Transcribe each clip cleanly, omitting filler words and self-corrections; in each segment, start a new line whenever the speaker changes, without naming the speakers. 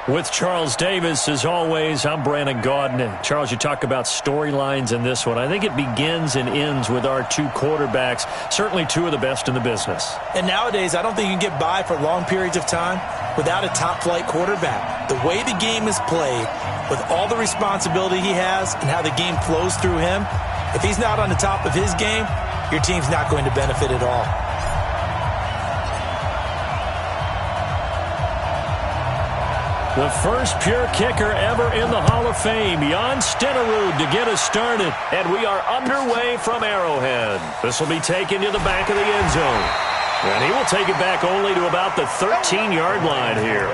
With Charles Davis, as always, I'm Brandon Gaudin. Charles, you talk about storylines in this one. I think it begins and ends with our two quarterbacks, certainly two of the best in the business.
And nowadays, I don't think you can get by for long periods of time without a top-flight quarterback. The way the game is played, with all the responsibility he has and how the game flows through him, if he's not on the top of his game, your team's not going to benefit at all.
The first pure kicker ever in the Hall of Fame, Jan Stenerud, to get us started. And we are underway from Arrowhead. This will be taken to the back of the end zone. And he will take it back only to about the 13-yard line here.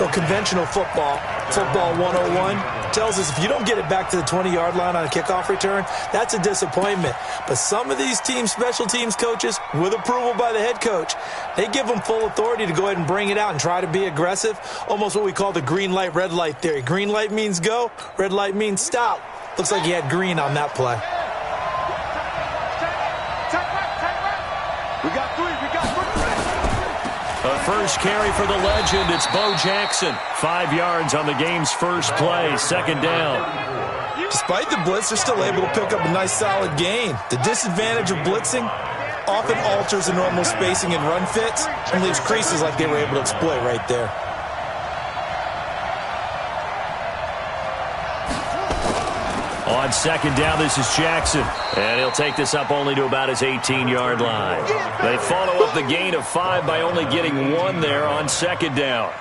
Well, conventional football 101, tells us if you don't get it back to the 20-yard line on a kickoff return, that's a disappointment. But some of these team special teams coaches, with approval by the head coach, they give them full authority to go ahead and bring it out and try to be aggressive, almost what we call the green light, red light theory. Green light means go, red light means stop. Looks like he had green on that play.
A first carry for the legend. It's Bo Jackson. 5 yards on the game's first play. Second down.
Despite the blitz, they're still able to pick up a nice solid gain. The disadvantage of blitzing often alters the normal spacing and run fits and leaves creases like they were able to exploit right there.
On second down, this is Jackson. And he'll take this up only to about his 18-yard line. They follow up the gain of 5 by only getting 1 there on second down.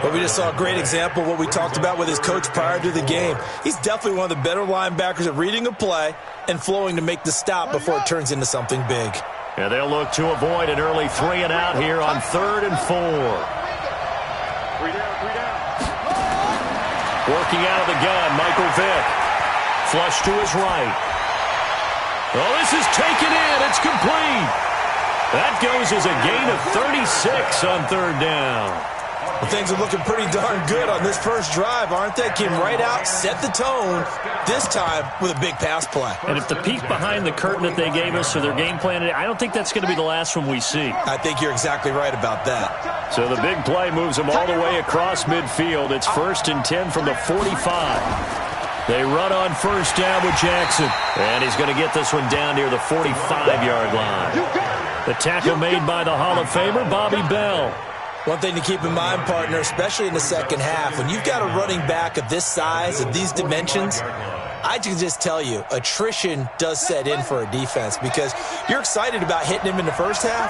Well, we just saw a great example of what we talked about with his coach prior to the game. He's definitely one of the better linebackers at reading a play and flowing to make the stop before it turns into something big.
And they'll look to avoid an early 3 and out here on 3rd and 4. Working out of the gun, Michael Vick. Flush to his right. Oh, this is taken in. It's complete. That goes as a gain of 36 on 3rd down.
Well, things are looking pretty darn good on this first drive, aren't they? Came right out, set the tone, this time with a big pass play.
And if the peek behind the curtain that they gave us for their game plan, I don't think that's going to be the last one we see.
I think you're exactly right about that.
So the big play moves them all the way across midfield. It's 1st and 10 from the 45. They run on first down with Jackson. And he's going to get this one down near the 45-yard line. The tackle made by the Hall of Famer, Bobby Bell.
One thing to keep in mind, partner, especially in the second half, when you've got a running back of this size, of these dimensions, I can just tell you, attrition does set in for a defense because you're excited about hitting him in the first half.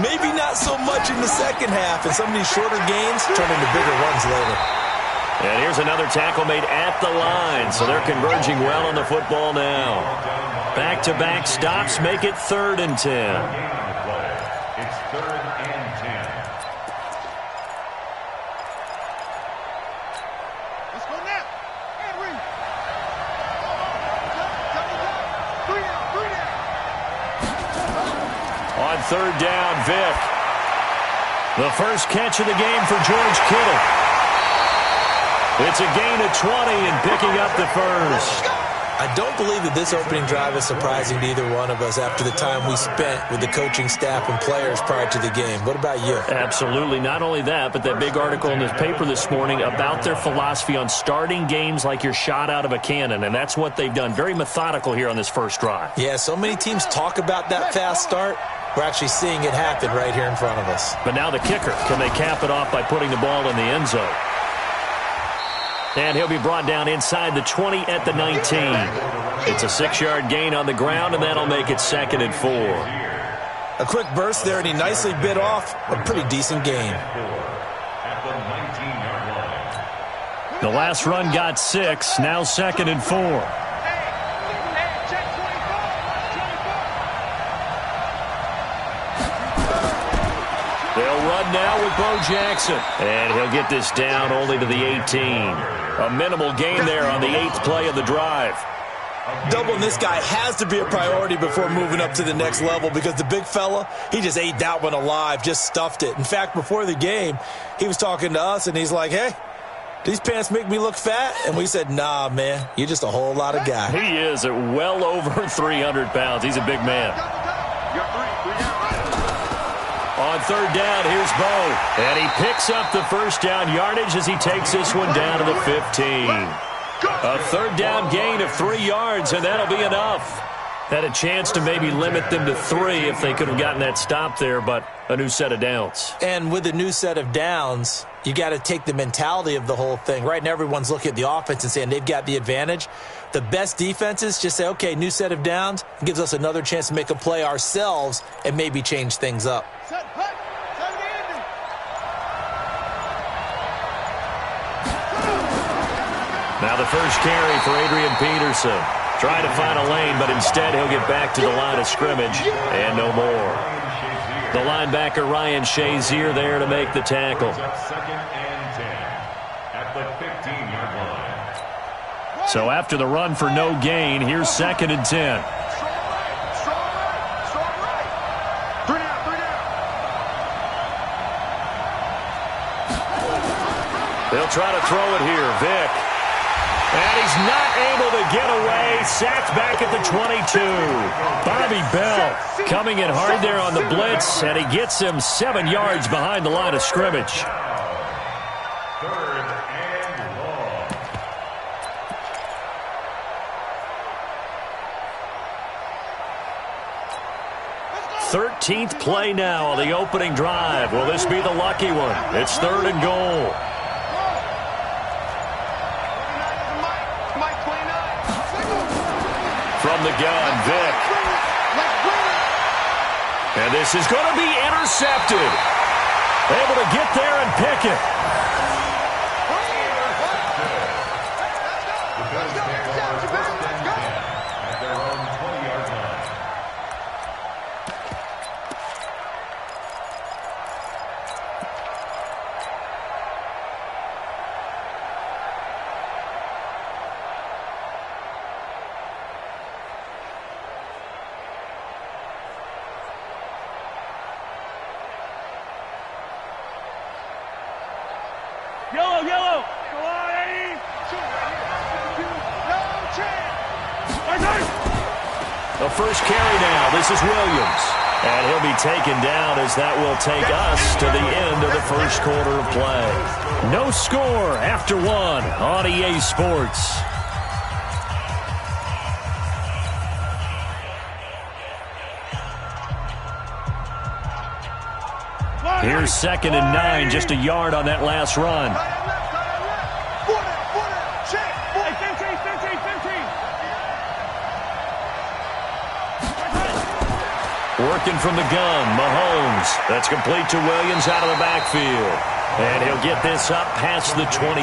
Maybe not so much in the second half, and some of these shorter gains turn into bigger runs later.
And here's another tackle made at the line, so they're converging well on the football now. Back-to-back stops make it 3rd and 10.
It's 3rd and 10. Let's go now. Henry.
On 3rd down, Vick. The first catch of the game for George Kittle. It's a gain of 20 and picking up the first.
I don't believe that this opening drive is surprising to either one of us after the time we spent with the coaching staff and players prior to the game. What about you?
Absolutely. Not only that, but that big article in the paper this morning about their philosophy on starting games like you're shot out of a cannon, and that's what they've done. Very methodical here on this first drive.
Yeah, so many teams talk about that fast start. We're actually seeing it happen right here in front of us.
But now the kicker. Can they cap it off by putting the ball in the end zone? And he'll be brought down inside the 20 at the 19. It's a 6-yard gain on the ground, and that'll make it 2nd and 4.
A quick burst there, and he nicely bit off a pretty decent gain.
The last run got 6, now 2nd and 4. They'll run now with Bo Jackson. And he'll get this down only to the 18. A minimal gain there on the 8th play of the drive.
Doubling this guy has to be a priority before moving up to the next level because the big fella, he just ate that one alive, just stuffed it. In fact, before the game, he was talking to us, and he's like, hey, these pants make me look fat? And we said, nah, man, you're just a whole lot of guy.
He is at well over 300 pounds. He's a big man. On on third down. Here's Bo. And he picks up the first down yardage as he takes this one down to the 15. A third down gain of 3 yards, and that'll be enough. Had a chance to maybe limit them to 3 if they could have gotten that stop there, but a new set of downs.
And with a new set of downs, you got to take the mentality of the whole thing. Right now, everyone's looking at the offense and saying they've got the advantage. The best defenses just say, okay, new set of downs. It gives us another chance to make a play ourselves and maybe change things up.
Now the first carry for Adrian Peterson. Trying to find a lane, but instead he'll get back to the line of scrimmage and no more. The linebacker Ryan Shazier there to make the tackle.
Second and 10 at the 15-yard line.
So after the run for no gain, here's second and 10. They'll try to throw it here. Vick. And he's not able to get away. Sacked back at the 22. Bobby Bell coming in hard there on the blitz, and he gets him 7 yards behind the line of scrimmage.
Third and long.
13th play now on the opening drive. Will this be the lucky one? It's third and goal. From the gun, Vick. And this is going to be intercepted. Able to get there and pick it.
At their own 20-yard line.
Yellow, yellow.
The first carry now. This is Williams. And he'll be taken down as that will take us to the end of the first quarter of play. No score after 1 on EA Sports. Here's second and 9, just a yard on that last run. Working from the gun, Mahomes. That's complete to Williams out of the backfield. And he'll get this up past the 25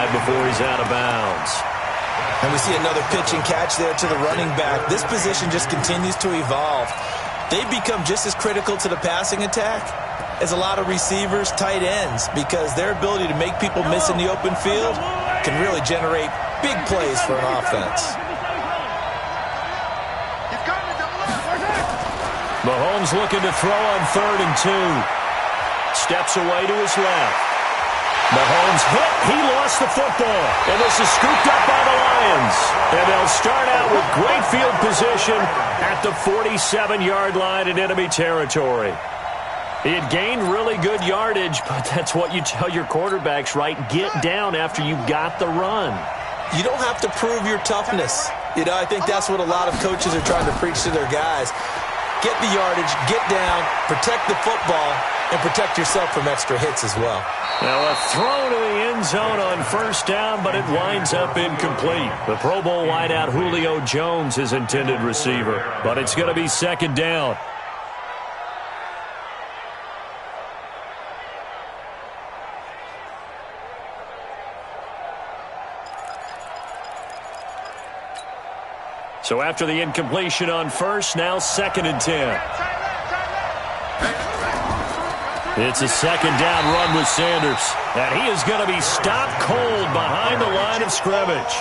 before he's out of bounds.
And we see another pitch and catch there to the running back. This position just continues to evolve. They've become just as critical to the passing attack as a lot of receivers, tight ends, because their ability to make people miss in the open field can really generate big plays for an offense.
Mahomes looking to throw on third and 2. Steps away to his left. Mahomes hit. He lost the football. And this is scooped up by the Lions. And they'll start out with great field position at the 47-yard line in enemy territory. He had gained really good yardage, but that's what you tell your quarterbacks, right? Get down after you got the run.
You don't have to prove your toughness. You know, I think that's what a lot of coaches are trying to preach to their guys. Get the yardage, get down, protect the football, and protect yourself from extra hits as well.
Now a throw to the end zone on first down, but it winds up incomplete. The Pro Bowl wideout Julio Jones, his intended receiver, but it's going to be second down. So after the incompletion on first, now second and 10. It's a second down run with Sanders. And he is going to be stopped cold behind the line of scrimmage.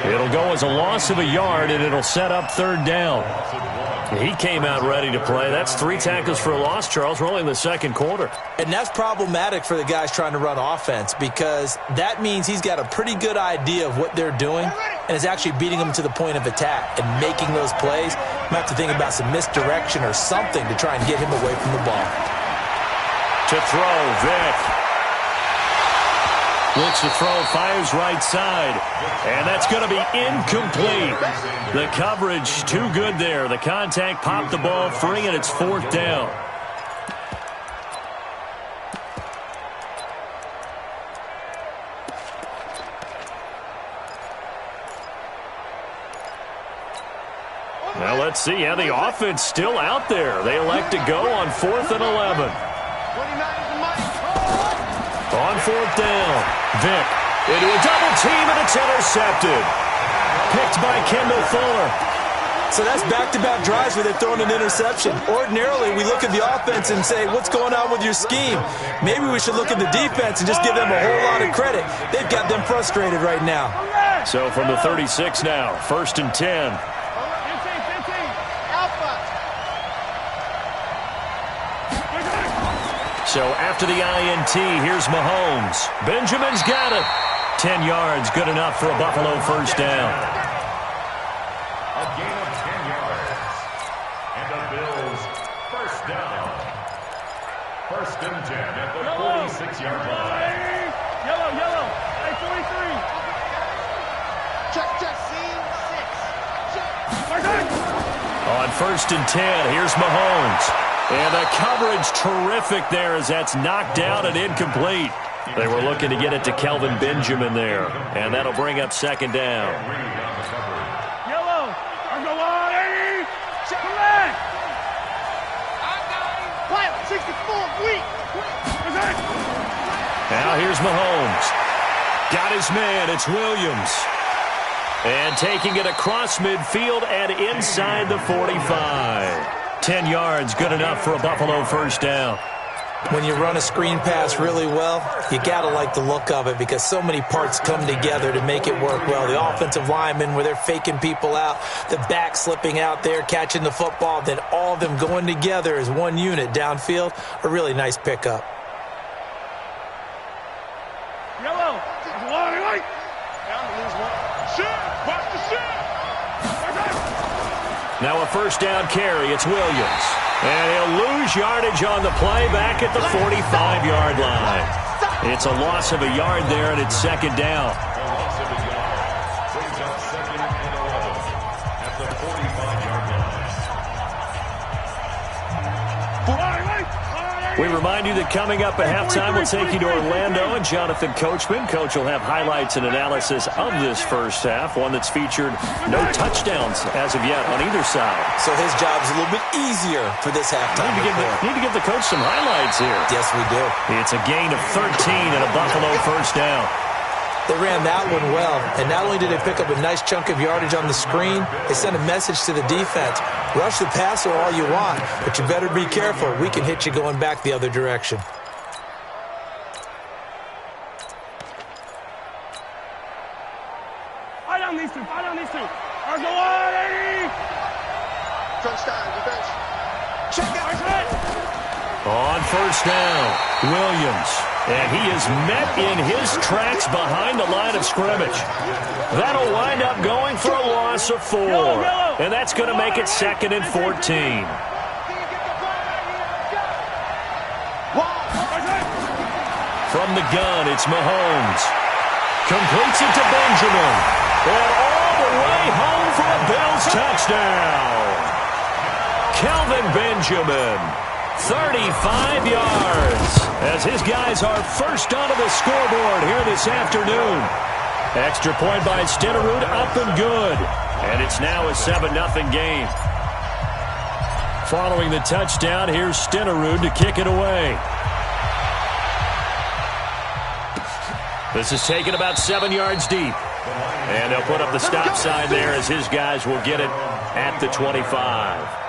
It'll go as a loss of a yard, and it'll set up third down. He came out ready to play. That's 3 tackles for a loss, Charles. We're only in the second quarter.
And that's problematic for the guys trying to run offense, because that means he's got a pretty good idea of what they're doing and is actually beating them to the point of attack and making those plays. Might have to think about some misdirection or something to try and get him away from the ball.
To throw, Vick. Looks to throw, fires right side. And that's going to be incomplete. The coverage too good there. The contact popped the ball free, and it's 4th down. Well, let's see how the offense still out there. They elect to go on 4th and 11. On 4th down, Vick into a double team, and it's intercepted. Picked by Kendall Fuller.
So that's back-to-back drives where they're throwing an interception. Ordinarily, we look at the offense and say, what's going on with your scheme? Maybe we should look at the defense and just give them a whole lot of credit. They've got them frustrated right now.
So from the 36 now, 1st and 10. So after the INT, here's Mahomes. Benjamin's got it. 10 yards, good enough for a Buffalo 1st down.
A gain of 10 yards. And the Bills 1st down. 1st and 10 at the 46-yard line.
Yellow, yellow. Hey, 43.
Check, scene 6. Check.
On 1st and 10, here's Mahomes. And the coverage terrific there as that's knocked down and incomplete. They were looking to get it to Kelvin Benjamin there. And that'll bring up 2nd down.
Yellow. I'm going on. Check him back.
64, weak.
Now here's Mahomes. Got his man. It's Williams. And taking it across midfield and inside the 45. 10 yards, good enough for a Buffalo 1st down.
When you run a screen pass really well, you got to like the look of it because so many parts come together to make it work well. The offensive linemen where they're faking people out, the back slipping out there, catching the football, then all of them going together as one unit downfield, a really nice pickup.
Yellow. Down
to lose one. Shoot. Watch the shoot.
Now a 1st down carry. It's Williams. And he'll lose yardage on the play back at the 45-yard line. It's a loss of a yard there, and it's 2nd down.
A loss of a yard. Brings up 2nd and 11 at the 45-yard line.
We remind you that coming up at halftime, we'll take you to Orlando and Jonathan Coachman. Coach will have highlights and analysis of this 1st half, one that's featured no touchdowns as of yet on either side.
So his job's a little bit easier for this halftime.
Need to give the coach some highlights here.
Yes, we do.
It's a gain of 13 and a Buffalo 1st down.
They ran that one well, and not only did they pick up a nice chunk of yardage on the screen, they sent a message to the defense. Rush the passer all you want, but you better be careful. We can hit you going back the other direction.
Fight on these two. Or go on, Eddie.
Touchdown, defense. Check it.
On 1st down, Williams. And he is met in his tracks behind the line of scrimmage. That'll wind up going for a loss of 4. And that's going to make it 2nd and 14. From the gun, it's Mahomes. Completes it to Benjamin. And all the way home for a Bills touchdown. Kelvin Benjamin. 35 yards as his guys are first onto the scoreboard here this afternoon. Extra point by Stenerud, up and good. And it's now a 7-0 game. Following the touchdown, here's Stenerud to kick it away. This is taken about 7 yards deep. And they'll put up the stop sign there as his guys will get it at the 25.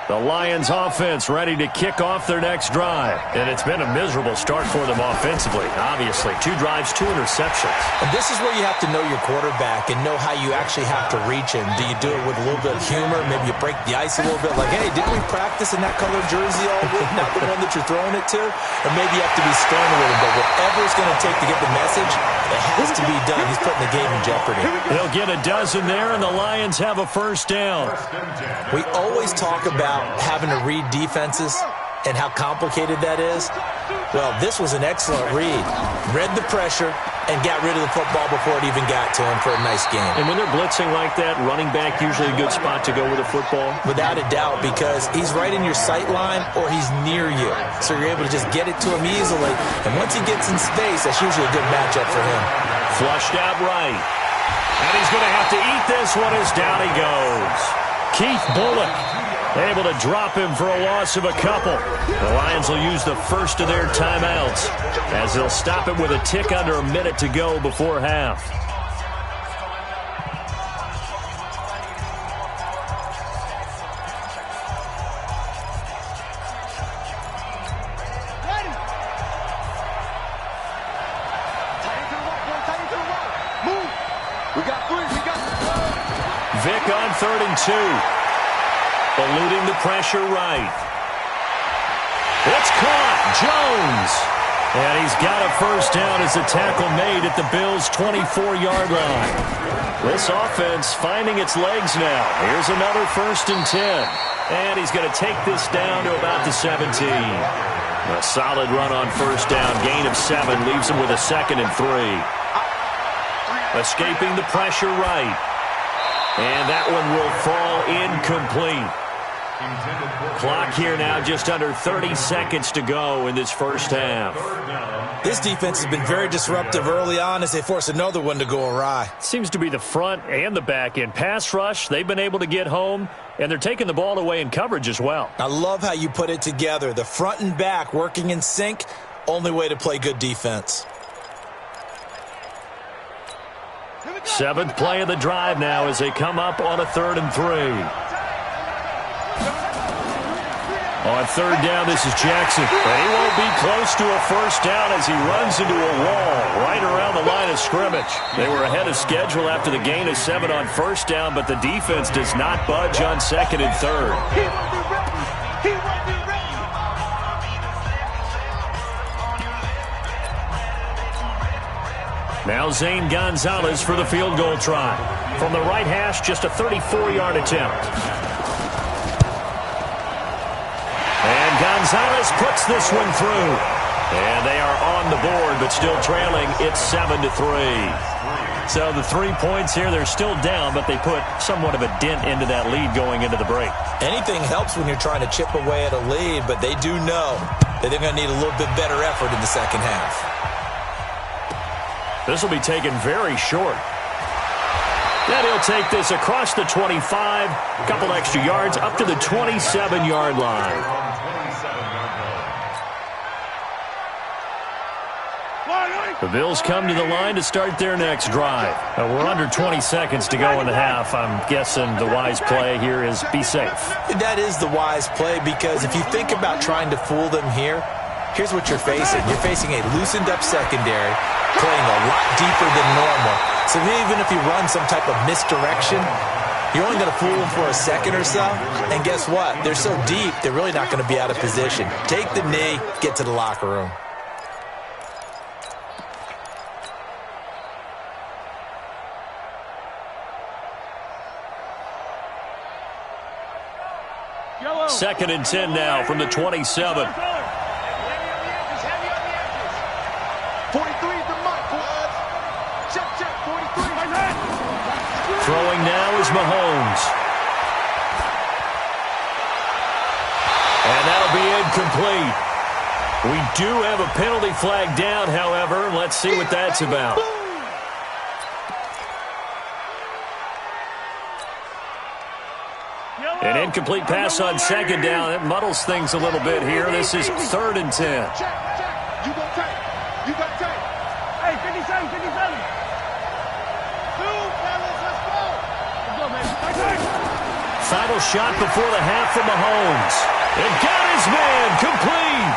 The Lions offense ready to kick off their next drive. And it's been a miserable start for them offensively, obviously. 2 drives, 2 interceptions.
And this is where you have to know your quarterback and know how you actually have to reach him. Do you do it with a little bit of humor? Maybe you break the ice a little bit like, hey, didn't we practice in that colored jersey all week? Not the one that you're throwing it to? Or maybe you have to be stern with him. But whatever it's going to take to get the message, it has to be done. He's putting the game in jeopardy.
They'll get a dozen there, and the Lions have a first down.
We always talk about having to read defenses and how complicated that is. Well, this was an excellent read. Read the pressure and got rid of the football before it even got to him for a nice game.
And when they're blitzing like that, running back usually a good spot to go with the football?
Without a doubt, because he's right in your sight line or he's near you. So you're able to just get it to him easily. And once he gets in space, that's usually a good matchup for him.
Flushed out right. And he's going to have to eat this one as down he goes. Keith Bullock able to drop him for a loss of a couple. The Lions will use the first of their timeouts as they'll stop it with a tick under a minute to go before half. Vic on 3rd and 2. Eluding the pressure right. It's caught. Jones. And he's got a first down as a tackle made at the Bills' 24-yard line. This offense finding its legs now. Here's another 1st and 10. And he's going to take this down to about the 17. A solid run on first down. Gain of 7 leaves him with a 2nd and 3. Escaping the pressure right. And that one will fall incomplete. Clock here now, just under 30 seconds to go in this first half.
This defense has been very disruptive early on as they force another one to go awry.
Seems to be the front and the back end. Pass rush, they've been able to get home, and they're taking the ball away in coverage as well.
I love how you put it together. The front and back working in sync, only way to play good defense.
7th play of the drive now as they come up on a 3rd and 3. On 3rd down, this is Jackson. But he won't be close to a first down as he runs into a wall right around the line of scrimmage. They were ahead of schedule after the gain of 7 on first down, but the defense does not budge on 2nd and 3rd. Now Zane Gonzalez for the field goal try. From the right hash, just a 34-yard attempt. And Gonzalez puts this one through. And they are on the board, but still trailing. It's 7-3. So the 3 points here, they're still down, but they put somewhat of a dent into that lead going into the break.
Anything helps when you're trying to chip away at a lead, but they do know that they're going to need a little bit better effort in the second half.
This will be taken very short. Then he'll take this across the 25, a couple extra yards, up to the 27-yard line. The Bills come to the line to start their next drive. We're under 20 seconds to go in the half. I'm guessing the wise play here is be safe.
That is the wise play because if you think about trying to fool them here, here's what you're facing. You're facing a loosened-up secondary, playing a lot deeper than normal. So even if you run some type of misdirection, you're only going to fool them for a second or so. And guess what? They're so deep, they're really not going to be out of position. Take the knee, get to the locker room.
Second and 10 now from the 27.
43 the mark, boys. Check, 43.
Throwing now is Mahomes. And that'll be incomplete. We do have a penalty flag down, however. Let's see what that's about. An incomplete pass on second down. It muddles things a little bit here. This is 3rd and 10.
Check. You got take. You got take.
Hey, 57, 57.
Two, fellas, let's go.
Let's go, man.
Final final shot before the half from Mahomes. And got his man complete.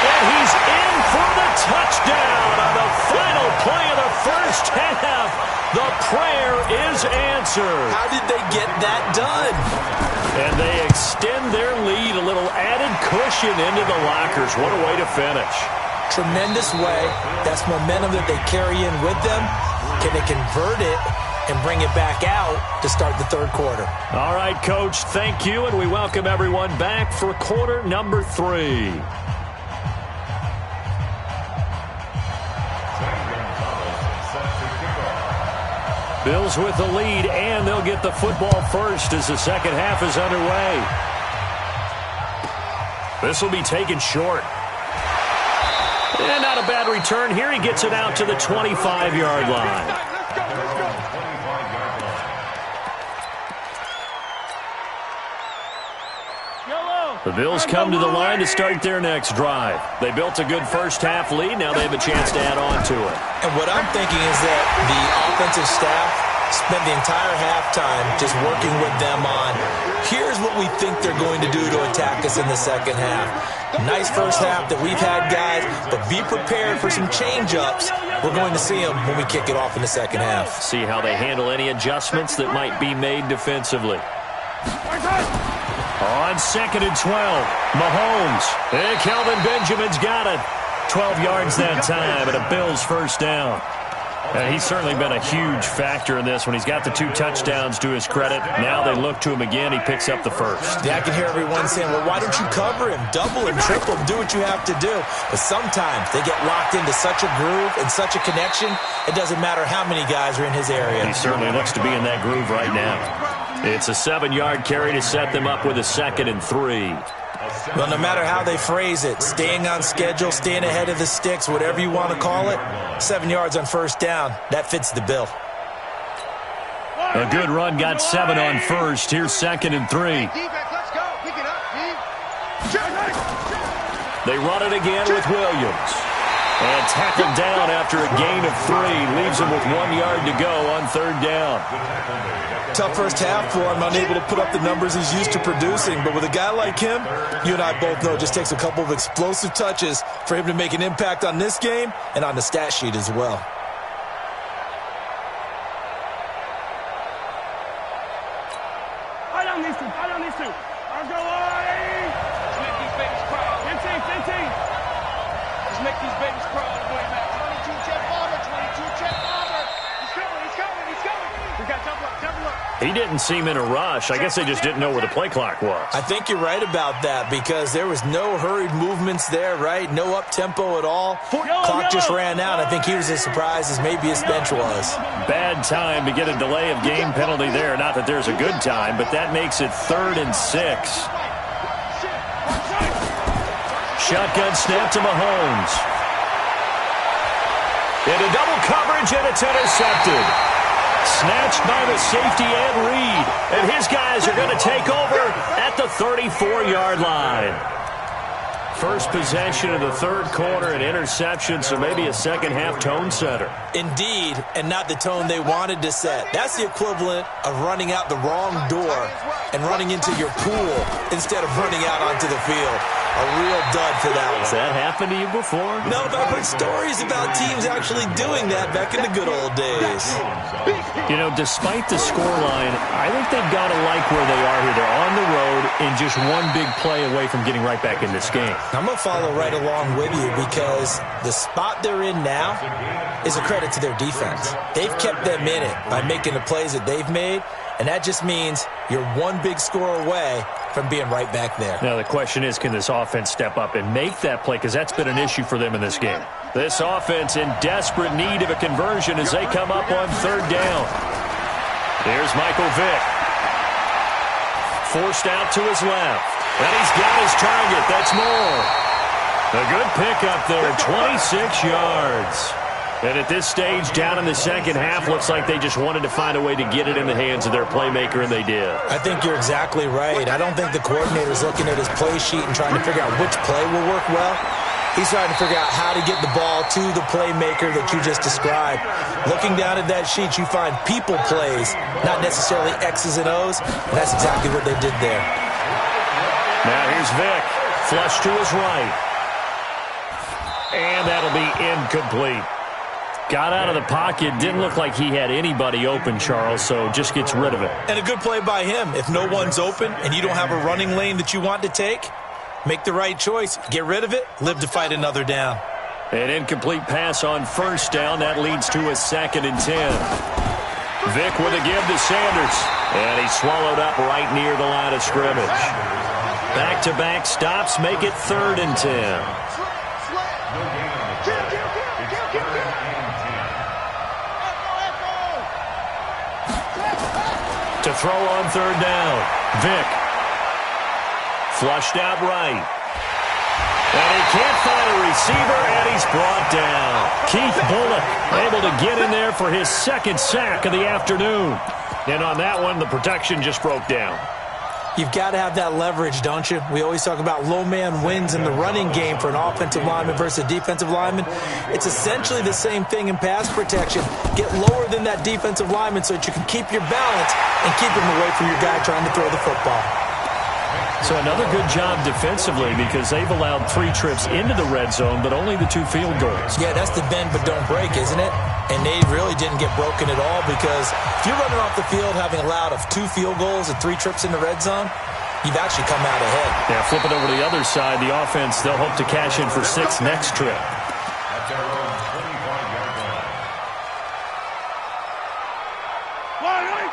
And he's in for the touchdown on the final play of the first half. The prayer is answered.
How did they get that done?
And they extend their lead, a little added cushion into the lockers. What a way to finish.
Tremendous way. That's momentum that they carry in with them. Can they convert it and bring it back out to start the third quarter?
All right, Coach, thank you, and we welcome everyone back for quarter number 3. Bills with the lead, and they'll get the football first as the second half is underway. This will be taken short. And not a bad return here. He gets it out to the 25-yard line. The Bills come to the line to start their next drive. They built a good first-half lead. Now they have a chance to add on to it.
And what I'm thinking is that the offensive staff spent the entire halftime just working with them on, here's what we think they're going to do to attack us in the second half. Nice first half that we've had, guys, but be prepared for some change-ups. We're going to see them when we kick it off in the second half.
See how they handle any adjustments that might be made defensively. On 2nd and 12, Mahomes. And Kelvin Benjamin's got it. 12 yards that time and a Bills first down. He's certainly been a huge factor in this when he's got the 2 touchdowns to his credit. Now they look to him again. He picks up the first.
Yeah, I can hear everyone saying, well, why don't you cover him? Double him, triple him, do what you have to do. But sometimes they get locked into such a groove and such a connection, it doesn't matter how many guys are in his area.
He certainly looks to be in that groove right now. It's a 7-yard carry to set them up with a 2nd and 3.
Well, no matter how they phrase it, staying on schedule, staying ahead of the sticks, whatever you want to call it, 7 yards on first down, that fits the bill.
A good run, got 7 on first. Here's 2nd and 3. They run it again with Williams. And tackled down after a gain of 3. Leaves him with 1 yard to go on 3rd down.
Tough first half for him, unable to put up the numbers he's used to producing. But with a guy like him, you and I both know it just takes a couple of explosive touches for him to make an impact on this game and on the stat sheet as well.
I don't need to. I'll go on.
Let's make these babies proud.
15.
Let's make these babies proud. 22 Jet Bomber. He's coming.
We got double up.
He didn't seem in a rush. I guess they just didn't know where the play clock was.
I think you're right about that because there was no hurried movements there, right? No up-tempo at all. Clock just ran out. I think he was as surprised as maybe his bench was.
Bad time to get a delay of game penalty there. Not that there's a good time, but that makes it 3rd and 6. Shotgun snap to Mahomes. Into double coverage, and it's intercepted. Snatched by the safety and Reed. And his guys are going to take over at the 34-yard line. First possession of the 3rd quarter, an interception, so maybe a second-half tone setter.
Indeed, and not the tone they wanted to set. That's the equivalent of running out the wrong door and running into your pool instead of running out onto the field. A real dud for that one.
Has that happened to you before?
No, but I've heard stories about teams actually doing that back in the good old days.
You know, despite the scoreline, I think they've got to like where they are here. They're on the road and just one big play away from getting right back in this game.
I'm going to follow right along with you because the spot they're in now is a credit to their defense. They've kept them in it by making the plays that they've made, and that just means you're one big score away from being right back there.
Now, the question is, can this offense step up and make that play? Because that's been an issue for them in this game. This offense in desperate need of a conversion as they come up on 3rd down. Here's Michael Vick. Forced out to his left. And he's got his target. That's Moore. A good pickup there, 26 yards. And at this stage, down in the second half, looks like they just wanted to find a way to get it in the hands of their playmaker, and they did.
I think you're exactly right. I don't think the coordinator's looking at his play sheet and trying to figure out which play will work well. He's trying to figure out how to get the ball to the playmaker that you just described. Looking down at that sheet, you find people plays, not necessarily X's and O's, and that's exactly what they did there.
Now here's Vic. Flush to his right. And that'll be incomplete. Got out of the pocket. Didn't look like he had anybody open, Charles, so just gets rid of it.
And a good play by him. If no one's open and you don't have a running lane that you want to take, make the right choice. Get rid of it. Live to fight another down.
An incomplete pass on first down. That leads to a 2nd and 10. Vic with a give to Sanders. And he's swallowed up right near the line of scrimmage. Back-to-back stops make it 3rd and 10. To throw on 3rd down. Vic. Flushed out right. And he can't find a receiver, and he's brought down. Keith Bullock able to get in there for his 2nd sack of the afternoon. And on that one, the protection just broke down.
You've got to have that leverage, don't you? We always talk about low man wins in the running game for an offensive lineman versus a defensive lineman. It's essentially the same thing in pass protection. Get lower than that defensive lineman so that you can keep your balance and keep him away from your guy trying to throw the football.
So another good job defensively because they've allowed 3 trips into the red zone, but only the 2 field goals.
Yeah, that's the bend but don't break, isn't it? And they really didn't get broken at all because if you're running off the field having allowed 2 field goals and 3 trips in the red zone, you've actually come out ahead.
Yeah, flip it over to the other side. The offense, they'll hope to cash in for 6 next trip.
At their own 25-yard line.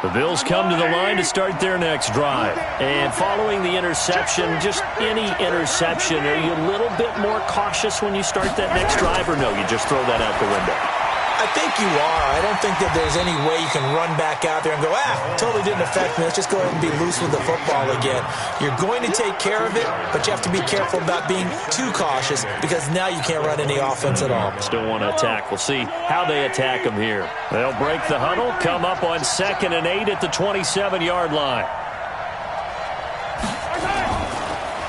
The Bills come to the line to start their next drive. And following the interception, just any interception, are you a little bit more cautious when you start that next drive, or no, you just throw that out the window?
I think you are. I don't think that there's any way you can run back out there and go, totally didn't affect me. Let's just go ahead and be loose with the football again. You're going to take care of it, but you have to be careful about being too cautious because now you can't run any offense at all.
Still want to attack. We'll see how they attack them here. They'll break the huddle, come up on 2nd and 8 at the 27-yard line.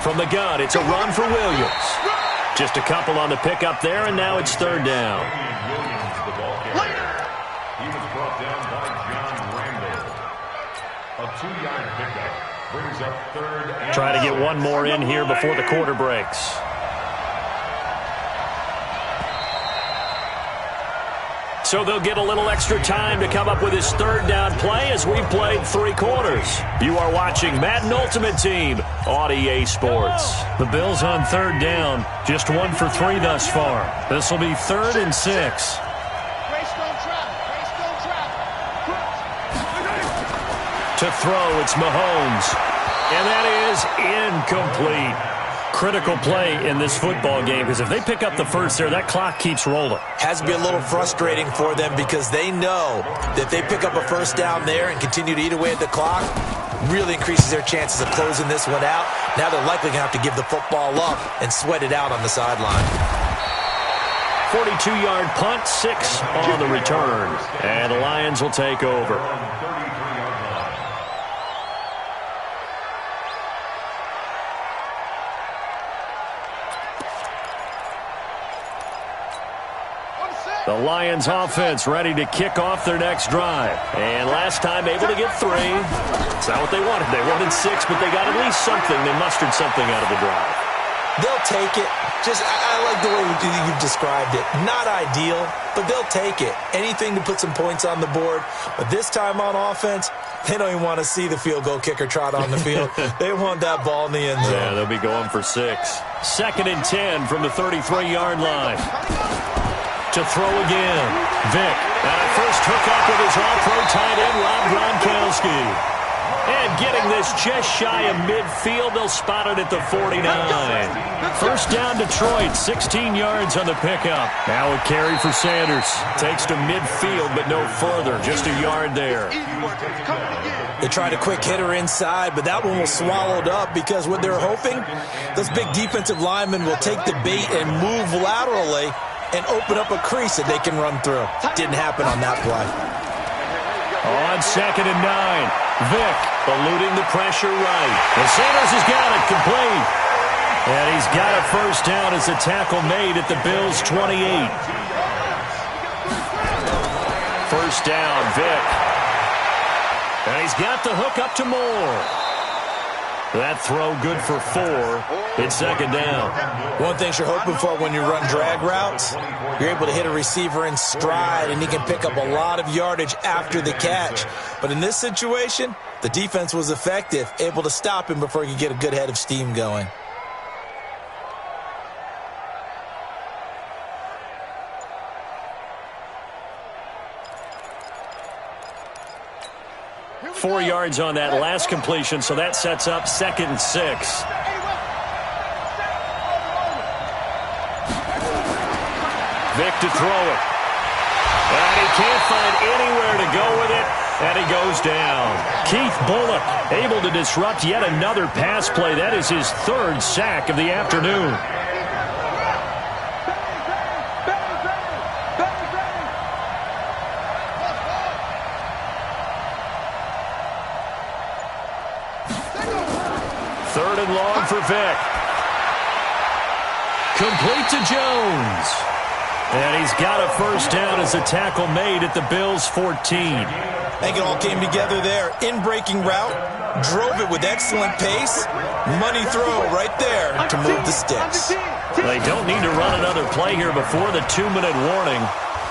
From the gun, it's a run for Williams. Just a couple on the pickup there, and now it's 3rd down.
He was brought down by John Randall. A 2-yard pickup brings up 3rd and...
Try to get one more in here before the quarter breaks. So they'll get a little extra time to come up with his 3rd down play as we've played 3 quarters. You are watching Madden Ultimate Team on EA Sports. The Bills on 3rd down, just 1 for 3 thus far. This will be 3rd and 6. To throw, it's Mahomes. And that is incomplete. Critical play in this football game because if they pick up the first there, that clock keeps rolling.
Has to be a little frustrating for them because they know that if they pick up a first down there and continue to eat away at the clock, really increases their chances of closing this one out. Now they're likely going to have to give the football up and sweat it out on the sideline.
42-yard punt, 6 on the return. And the Lions will take over. The Lions offense ready to kick off their next drive. And last time able to get 3. It's not what they wanted. They wanted 6, but they got at least something. They mustered something out of the drive.
They'll take it. I like the way you've described it. Not ideal, but they'll take it. Anything to put some points on the board. But this time on offense, they don't even want to see the field goal kicker trot on the field. They want that ball in the end zone.
Yeah, they'll be going for 6. 2nd and 10 from the 33-yard line. To throw again. Vic. And a first hookup with his all-pro tight end, Rob Gronkowski. And getting this just shy of midfield, they'll spot it at the 49. First down Detroit, 16 yards on the pickup. Now a carry for Sanders. Takes to midfield, but no further. Just a yard there.
They tried a quick hitter inside, but that one was swallowed up because what they're hoping, those big defensive linemen will take the bait and move laterally and open up a crease that they can run through. Didn't happen on that play.
On 2nd and 9, Vic eluding the pressure right. And Sanders has got it complete. And he's got a first down as a tackle made at the Bills' 28. First down, Vic. And he's got the hook up to Moore. That throw good for 4. It's second down.
One thing you're hoping for when you run drag routes, you're able to hit a receiver in stride, and he can pick up a lot of yardage after the catch. But in this situation, the defense was effective, able to stop him before he could get a good head of steam going.
Four yards on that last completion, so that sets up 2nd and 6. Vic to throw it. And he can't find anywhere to go with it, and he goes down. Keith Bullock able to disrupt yet another pass play. That is his 3rd sack of the afternoon. Third and long for Vic. Complete to Jones. And he's got a first down as a tackle made at the Bills' 14.
I think it all came together there. In-breaking route, drove it with excellent pace. Money throw right there to move the sticks.
They don't need to run another play here before the 2-minute warning.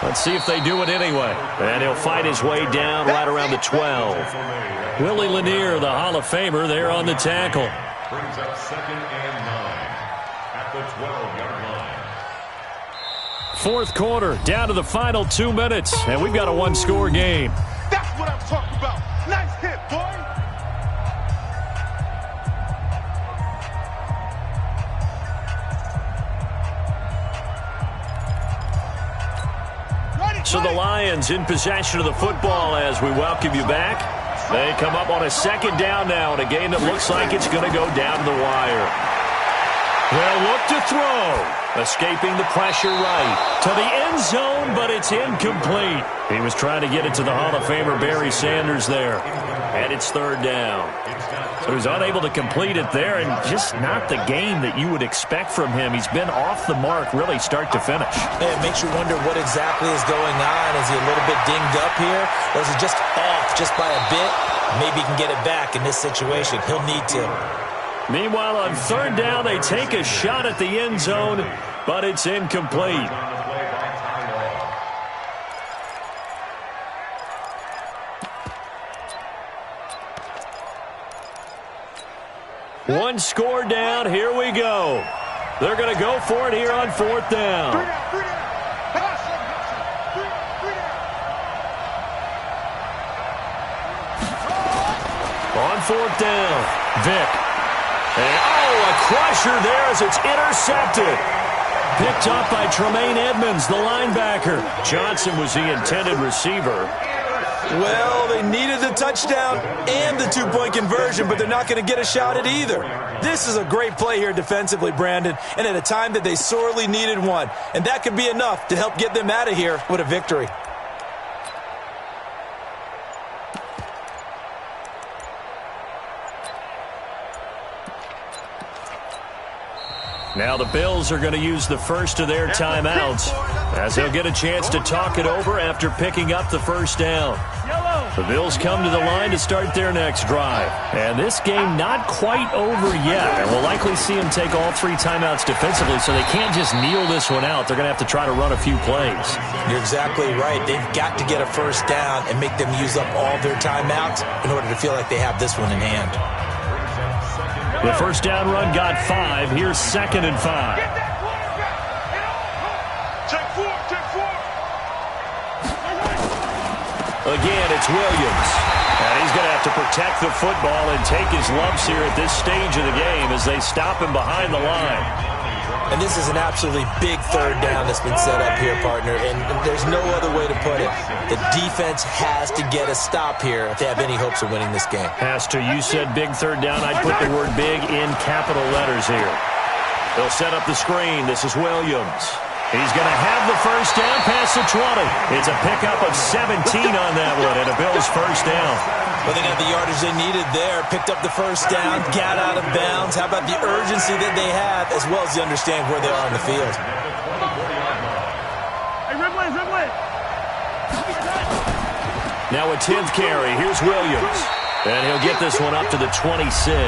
Let's see if they do it anyway. And he'll fight his way down right around the 12. Willie Lanier, the Hall of Famer, there on the tackle.
Brings up 2nd and 9 at the 12-yard line.
Fourth quarter, down to the final 2 minutes, and we've got a one-score game.
That's what I'm talking about. Nice hit, boy.
So the Lions in possession of the football as we welcome you back. They come up on a 2nd down now in a game that looks like it's going to go down to the wire. They'll look to throw. Escaping the pressure right to the end zone, but it's incomplete. He was trying to get it to the Hall of Famer Barry Sanders there. And it's 3rd down. So he's unable to complete it there, and just not the game that you would expect from him. He's been off the mark really start to finish.
It makes you wonder what exactly is going on. Is he a little bit dinged up here, or is he just off just by a bit? Maybe he can get it back in this situation. He'll need to.
Meanwhile, on 3rd down, they take a shot at the end zone, but it's incomplete. One score down. Here we go. They're going to go for it here on 4th down. On 4th down, Vic. And, a crusher there as it's intercepted. Picked up by Tremaine Edmonds, the linebacker. Johnson was the intended receiver.
Well, they needed the touchdown and the 2-point conversion, but they're not going to get a shot at either. This is a great play here defensively, Brandon, and at a time that they sorely needed one. And that could be enough to help get them out of here with a victory.
Now the Bills are going to use the first of their timeouts as they'll get a chance to talk it over after picking up the first down. The Bills come to the line to start their next drive. And this game not quite over yet. And we'll likely see them take all 3 timeouts defensively, so they can't just kneel this one out. They're going to have to try to run a few plays.
You're exactly right. They've got to get a first down and make them use up all their timeouts in order to feel like they have this one in hand.
The first down run got 5. Here's 2nd and 5. Again, it's Williams. And he's going to have to protect the football and take his lumps here at this stage of the game as they stop him behind the line.
And this is an absolutely big 3rd down that's been set up here, partner. And there's no other way to put it. The defense has to get a stop here if they have any hopes of winning this game.
Has to. You said big 3rd down. I'd put the word big in capital letters here. They'll set up the screen. This is Williams. He's going to have the first down past the 20. It's a pickup of 17 on that one, and a Bills first down.
Well, they got the yardage they needed there, picked up the first down, got out of bounds. How about the urgency that they have, as well as they understand where they are on the field?
Hey, Ridley.
Now a 10th carry. Here's Williams. And he'll get this one up to the 26.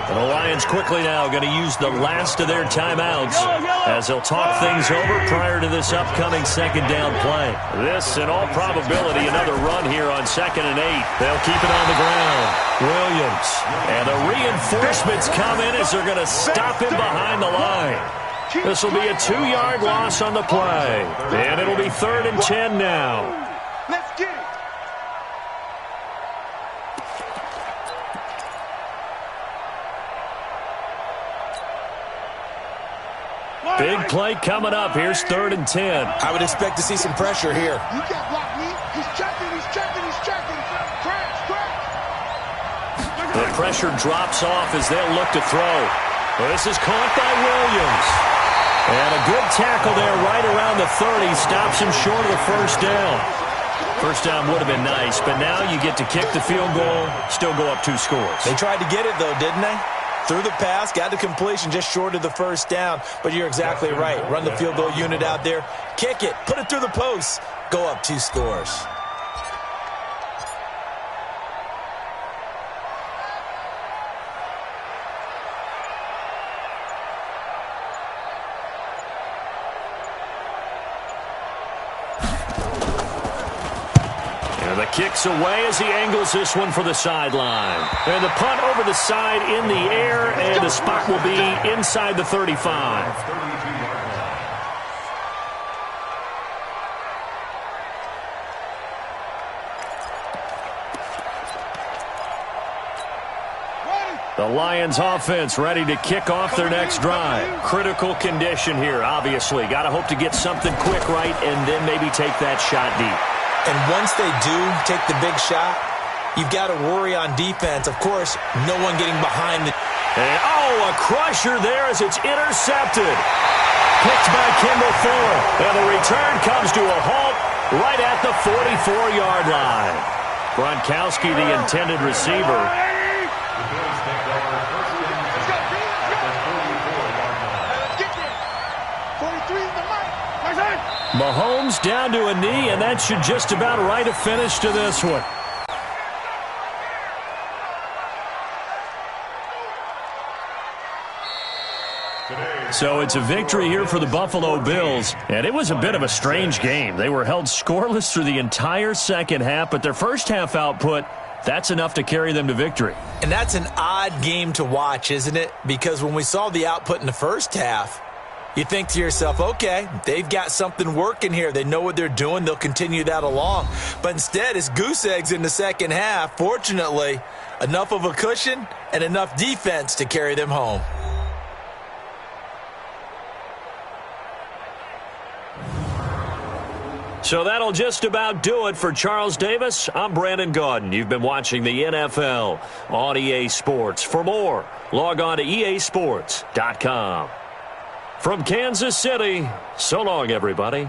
And the Lions quickly now going to use the last of their timeouts as they'll talk things over prior to this upcoming second down play. This, in all probability, another run here on 2nd and 8. They'll keep it on the ground. Williams. And the reinforcements come in as they're going to stop him behind the line. This will be a 2-yard loss on the play. And it'll be 3rd and 10 now.
Let's get it.
Big play coming up. Here's 3rd and 10.
I would expect to see some pressure here.
You can't block me. He's checking. Crash.
The pressure drops off as they'll look to throw. This is caught by Williams. And a good tackle there right around the 30. Stops him short of the first down. First down would have been nice, but now you get to kick the field goal, still go up 2 scores.
They tried to get it, though, didn't they? Through the pass, got to completion just short of the first down. But you're exactly right. Run the field goal unit out there. Kick it. Put it through the post. Go up 2 scores.
And the kick's away as he angles this one for the sideline. And the punt over the side in the air, and the spot will be inside the 35. The Lions offense ready to kick off their next drive. Critical condition here, obviously. Got to hope to get something quick right and then maybe take that shot deep.
And once they do take the big shot, you've got to worry on defense. Of course, no one getting behind the...
And, a crusher there as it's intercepted. Picked by Kimball Fuller. And the return comes to a halt right at the 44-yard line. Gronkowski, the intended receiver. Mahomes down to a knee, and that should just about write a finish to this one. So it's a victory here for the Buffalo Bills, and it was a bit of a strange game. They were held scoreless through the entire second half, but their first half output, that's enough to carry them to victory.
And that's an odd game to watch, isn't it? Because when we saw the output in the first half, you think to yourself, okay, they've got something working here. They know what they're doing. They'll continue that along. But instead, it's goose eggs in the second half. Fortunately, enough of a cushion and enough defense to carry them home.
So that'll just about do it for Charles Davis. I'm Brandon Gaudin. You've been watching the NFL on EA Sports. For more, log on to easports.com. From Kansas City, so long, everybody.